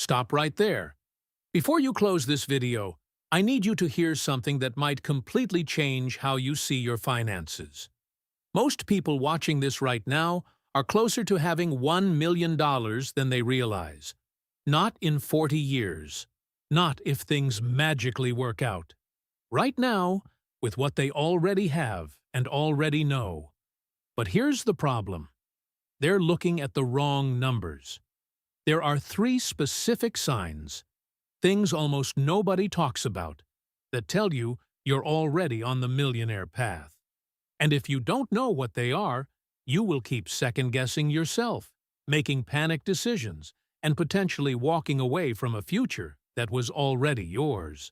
Stop right there. Before you close this video, I need you to hear something that might completely change how you see your finances. Most people watching this right now are closer to having $1 million than they realize. Not in 40 years. Not if things magically work out. Right now, with what they already have and already know. But here's the problem. They're looking at the wrong numbers. There are 3 specific signs, things almost nobody talks about, that tell you you're already on the millionaire path. And if you don't know what they are, you will keep second-guessing yourself, making panic decisions, and potentially walking away from a future that was already yours.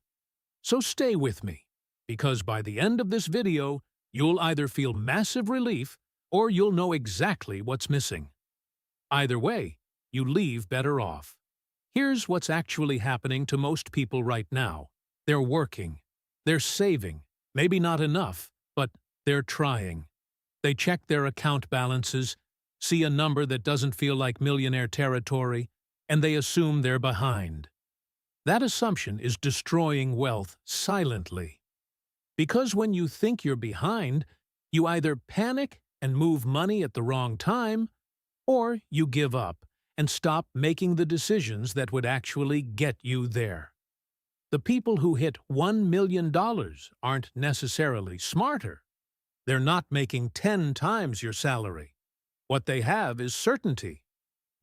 So stay with me, because by the end of this video, you'll either feel massive relief or you'll know exactly what's missing. Either way, you leave better off. Here's what's actually happening to most people right now. They're working. They're saving. Maybe not enough, but they're trying. They check their account balances, see a number that doesn't feel like millionaire territory, and they assume they're behind. That assumption is destroying wealth silently. Because when you think you're behind, you either panic and move money at the wrong time, or you give up and stop making the decisions that would actually get you there. The people who hit $1 million aren't necessarily smarter. They're not making 10 times your salary. What they have is certainty.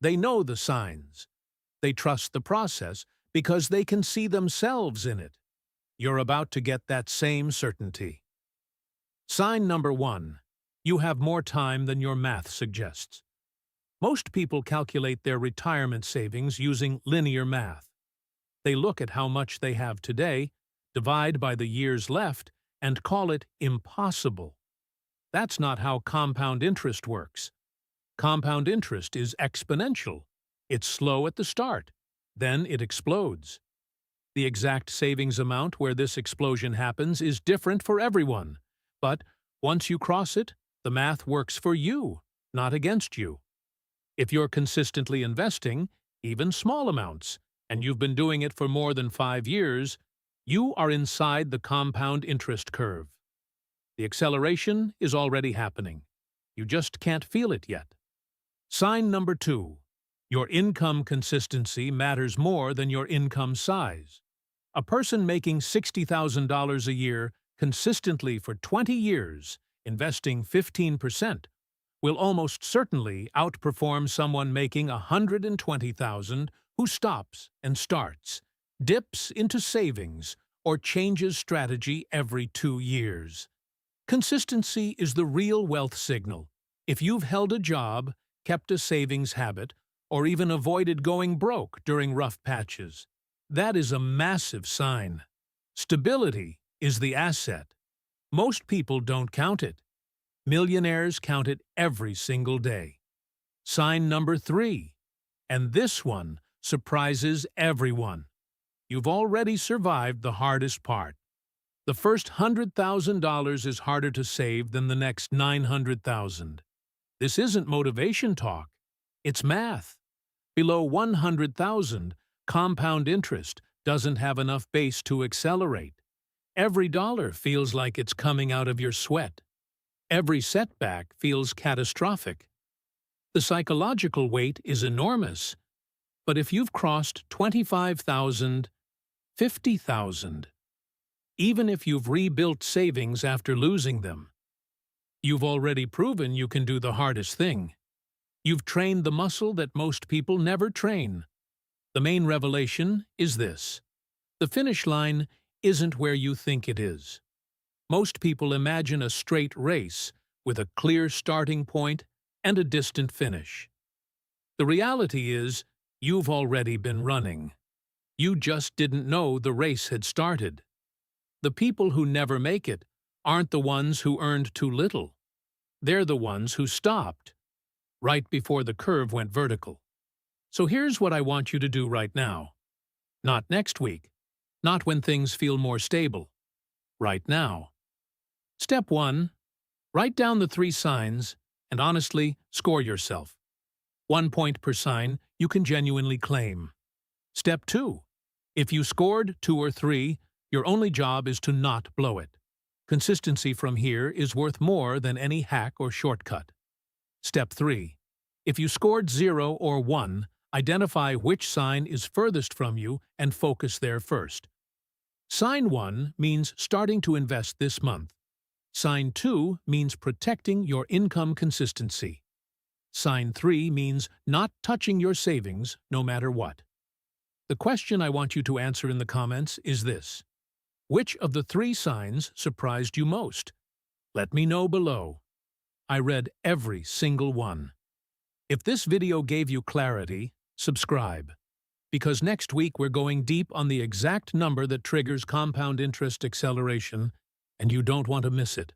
They know the signs. They trust the process because they can see themselves in it. You're about to get that same certainty. Sign number 1. You have more time than your math suggests. Most people calculate their retirement savings using linear math. They look at how much they have today, divide by the years left, and call it impossible. That's not how compound interest works. Compound interest is exponential. It's slow at the start. Then it explodes. The exact savings amount where this explosion happens is different for everyone. But once you cross it, the math works for you, not against you. If you're consistently investing, even small amounts, and you've been doing it for more than 5 years, you are inside the compound interest curve. The acceleration is already happening. You just can't feel it yet. Sign number 2. Your income consistency matters more than your income size. A person making $60,000 a year consistently for 20 years, investing 15%, will almost certainly outperform someone making $120,000 who stops and starts, dips into savings, or changes strategy every 2 years. Consistency is the real wealth signal. If you've held a job, kept a savings habit, or even avoided going broke during rough patches, that is a massive sign. Stability is the asset. Most people don't count it. Millionaires count it every single day. Sign number 3, and this one surprises everyone. You've already survived the hardest part. The first $100,000 is harder to save than the next $900,000. This isn't motivation talk. It's math. Below $100,000, compound interest doesn't have enough base to accelerate. Every dollar feels like it's coming out of your sweat. Every setback feels catastrophic. The psychological weight is enormous. But if you've crossed $25,000, $50,000, even if you've rebuilt savings after losing them, you've already proven you can do the hardest thing. You've trained the muscle that most people never train. The main revelation is this: the finish line isn't where you think it is. Most people imagine a straight race with a clear starting point and a distant finish. The reality is, you've already been running. You just didn't know the race had started. The people who never make it aren't the ones who earned too little. They're the ones who stopped right before the curve went vertical. So here's what I want you to do right now. Not next week. Not when things feel more stable. Right now. Step 1. Write down the 3 signs and honestly score yourself. 1 point per sign you can genuinely claim. Step 2. If you scored 2 or 3, your only job is to not blow it. Consistency from here is worth more than any hack or shortcut. Step 3. If you scored 0 or 1, identify which sign is furthest from you and focus there first. Sign 1 means starting to invest this month. Sign 2 means protecting your income consistency. Sign 3 means not touching your savings no matter what. The question I want you to answer in the comments is this: which of the 3 signs surprised you most? Let me know below. I read every single one. If this video gave you clarity, subscribe. Because next week we're going deep on the exact number that triggers compound interest acceleration, and you don't want to miss it.